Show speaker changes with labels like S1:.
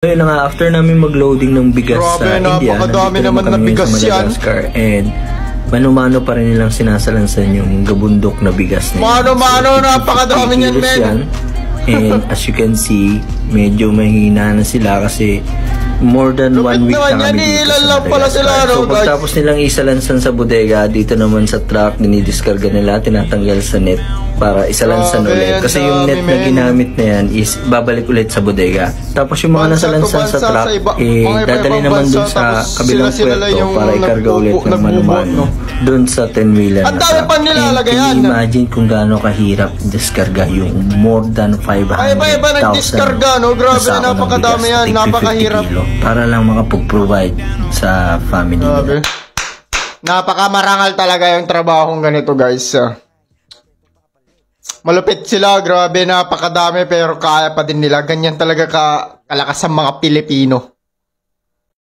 S1: Ayun na nga, after namin mag-loading ng bigas sa India,
S2: napakadami naman na bigas yan.
S1: And mano-mano pa rin nilang sinasalansan yung gabundok na bigas na
S2: Mano-mano, napakadami niyan, men.
S1: And as you can see, medyo mahina na sila kasi more than 1 week na kami dito sa Madagascar. So pagtapos nilang isalansan sa bodega, dito naman sa truck, dinidiskarga nila, tinatanggal sa net para isalansan ulit. Kasi yung net na ginamit na yan is babalik ulit sa bodega. Tapos yung mga nasalansan sa truck, dadali naman dun sa kabilang puerto para ikarga ulit ng manumano dun sa 10-wheeler na truck. And can you imagine kung gaano kahirap diskarga yung more than 500,000
S2: grabe, napakadami yan, napakahirap
S1: para lang makapag-provide sa family nila.
S2: Napakamarangal talaga yung trabahong ganito, guys. Malupit sila, grabe, napakadami pero kaya pa din nila. Ganyan talaga kalakas ang mga Pilipino.